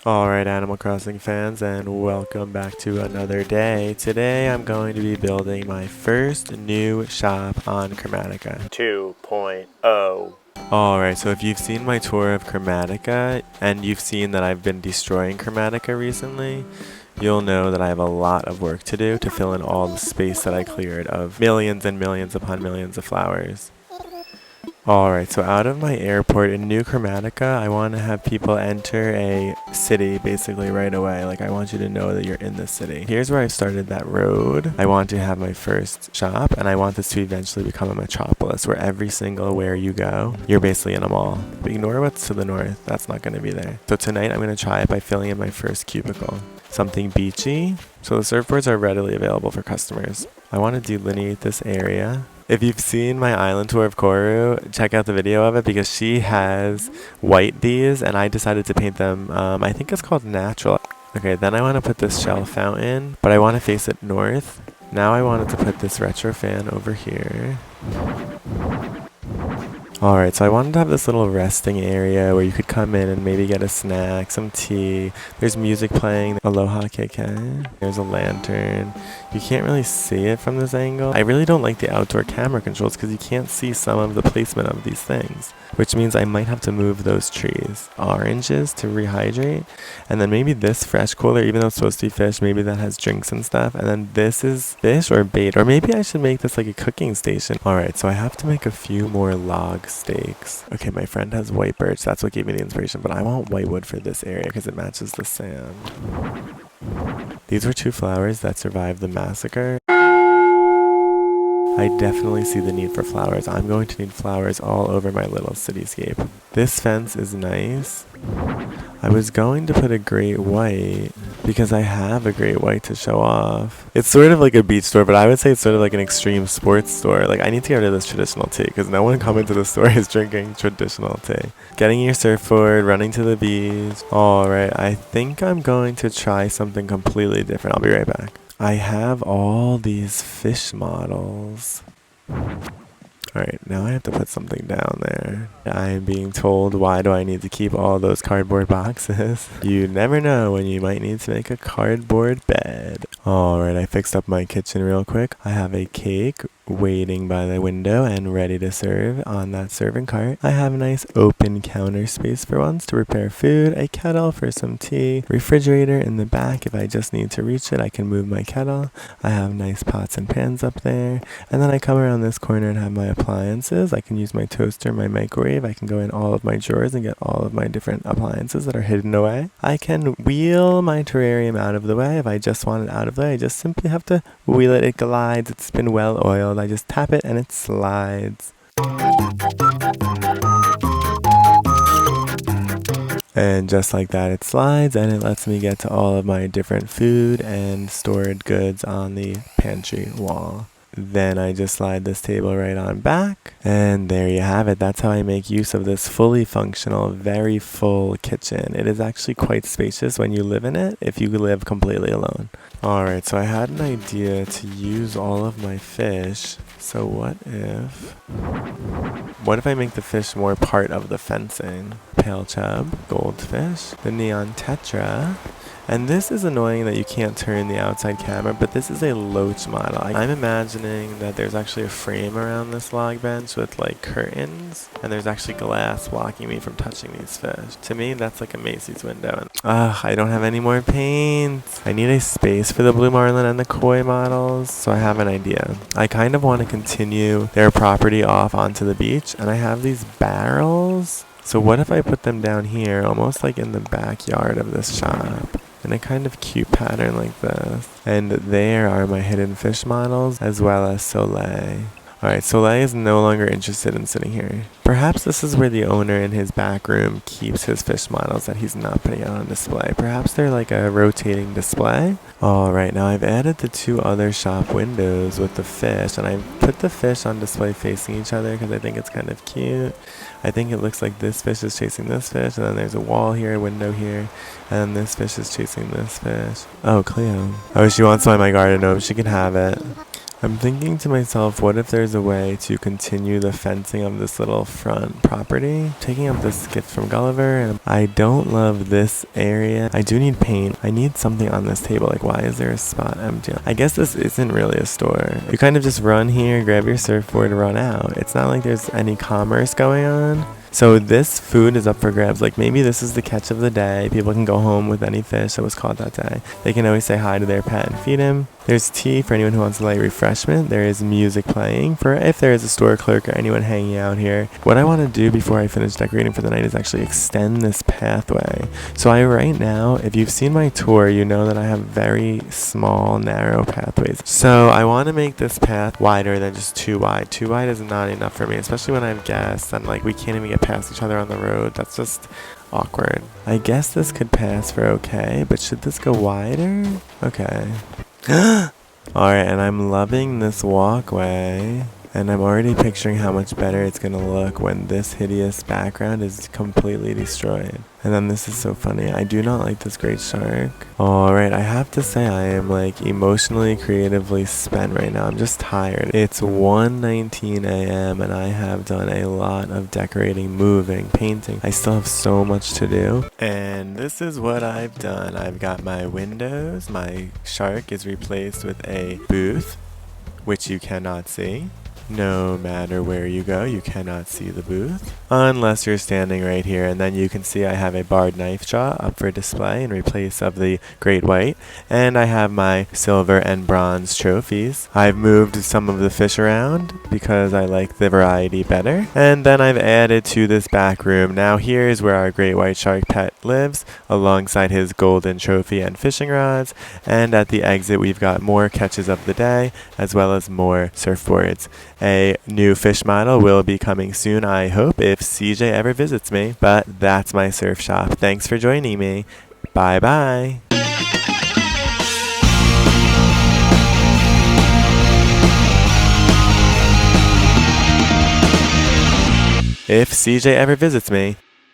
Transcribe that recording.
Alright, Animal Crossing fans, and welcome back to another day. Today I'm going to be building my first new shop on Chromatica 2.0. Alright, so if you've seen my tour of Chromatica, and you've seen that I've been destroying Chromatica recently, you'll know that I have a lot of work to do to fill in all the space that I cleared of millions and millions upon millions of flowers. Alright, so out of my airport in New Chromatica, I want to have people enter a city basically right away. Like, I want you to know that you're in the city. Here's where I've started that road. I want to have my first shop, and I want this to eventually become a metropolis where every single where you go, you're basically in a mall. But ignore what's to the north. That's not going to be there. So tonight I'm going to try it by filling in my first cubicle. Something beachy. So the surfboards are readily available for customers. I want to delineate this area. If you've seen my island tour of Koru, check out the video of it because she has white D's and I decided to paint them, I think it's called natural. Okay, then I want to put this shell fountain, but I want to face it north. Now I wanted to put this retro fan over here. Alright, so I wanted to have this little resting area where you could come in and maybe get a snack, some tea. There's music playing. Aloha KK. There's a lantern. You can't really see it from this angle. I really don't like the outdoor camera controls because you can't see some of the placement of these things, which means I might have to move those trees. Oranges to rehydrate, and then maybe this fresh cooler, even though it's supposed to be fish, maybe that has drinks and stuff, and then this is fish or bait, or maybe I should make this like a cooking station. Alright, so I have to make a few more log stakes. Okay, my friend has white birch, that's what gave me the inspiration, but I want white wood for this area because it matches the sand. These were 2 flowers that survived the massacre. I definitely see the need for flowers. I'm going to need flowers all over my little cityscape. This fence is nice. I was going to put a great white because I have a great white to show off. It's sort of like a beach store, but I would say it's sort of like an extreme sports store. Like, I need to get rid of this traditional tea because no one coming to the store is drinking traditional tea. Getting your surfboard, running to the beach. Alright, I think I'm going to try something completely different. I'll be right back. I have all these fish models. Alright, now I have to put something down there. I am being told, why do I need to keep all those cardboard boxes? You never know when you might need to make a cardboard bed. Alright, I fixed up my kitchen real quick. I have a cake waiting by the window and ready to serve on that serving cart. I have a nice open counter space for once to prepare food, a kettle for some tea, refrigerator in the back if I just need to reach it, I can move my kettle. I have nice pots and pans up there, and then I come around this corner and have my appliances. I can use my toaster, my microwave, I can go in all of my drawers and get all of my different appliances that are hidden away. I can wheel my terrarium out of the way. If I just want it out of the way, I just simply have to wheel it. It glides, it's been well oiled. I just tap it and it slides. And just like that, it slides and it lets me get to all of my different food and stored goods on the pantry wall. Then I just slide this table right on back, and there you have it. That's how I make use of this fully functional, very full kitchen. It is actually quite spacious when you live in it, if you live completely alone. Alright, so I had an idea to use all of my fish. So what if I make the fish more part of the fencing? Pale chub, goldfish, the neon tetra. And this is annoying that you can't turn the outside camera, but this is a loach model. I'm imagining that there's actually a frame around this log bench with like curtains, and there's actually glass blocking me from touching these fish. To me, that's like a Macy's window. I don't have any more paint. I need a space for the blue marlin and the koi models, so I have an idea. I kind of want to continue their property off onto the beach, and I have these barrels. So what if I put them down here, almost like in the backyard of this shop? In a kind of cute pattern like this. And there are my hidden fish models, as well as Soleil. Alright, Soleil is no longer interested in sitting here. Perhaps this is where the owner in his back room keeps his fish models that he's not putting out on display. Perhaps they're like a rotating display. Alright, now I've added the 2 other shop windows with the fish, and I've put the fish on display facing each other because I think it's kind of cute. I think it looks like this fish is chasing this fish, and then there's a wall here, a window here, and this fish is chasing this fish. Oh, Cleo. Oh, she wants some of my garden. No, she can have it. I'm thinking to myself, what if there's a way to continue the fencing of this little front property? Taking up this gift from Gulliver, and I don't love this area. I do need paint. I need something on this table. Like, why is there a spot empty? I guess this isn't really a store. You kind of just run here, grab your surfboard, and run out. It's not like there's any commerce going on. So this food is up for grabs. Like, maybe this is the catch of the day. People can go home with any fish that was caught that day. They can always say hi to their pet and feed him. There's tea for anyone who wants a light refreshment. There is music playing for if there is a store clerk or anyone hanging out here. What I want to do before I finish decorating for the night is actually extend this pathway. So right now, if you've seen my tour, you know that I have very small, narrow pathways. So I want to make this path wider than just too wide. Too wide is not enough for me, especially when I have guests and like we can't even get past each other on the road. That's just awkward. I guess this could pass for okay, but should this go wider? Okay. Alright, and I'm loving this walkway. And I'm already picturing how much better it's gonna look when this hideous background is completely destroyed. And then this is so funny. I do not like this great shark. Alright, I have to say I am like emotionally, creatively spent right now. I'm just tired. It's 1:19 a.m. and I have done a lot of decorating, moving, painting. I still have so much to do. And this is what I've done. I've got my windows. My shark is replaced with a booth, which you cannot see. No matter where you go, you cannot see the booth unless you're standing right here, and then you can see I have a barred knife jaw up for display in replace of the great white, and I have my silver and bronze trophies. I've moved some of the fish around because I like the variety better, and then I've added to this back room. Now here is where our great white shark pet lives alongside his golden trophy and fishing rods, and at the exit we've got more catches of the day as well as more surfboards. A new fish model will be coming soon, I hope, if CJ ever visits me. But that's my surf shop. Thanks for joining me. Bye bye. If CJ ever visits me.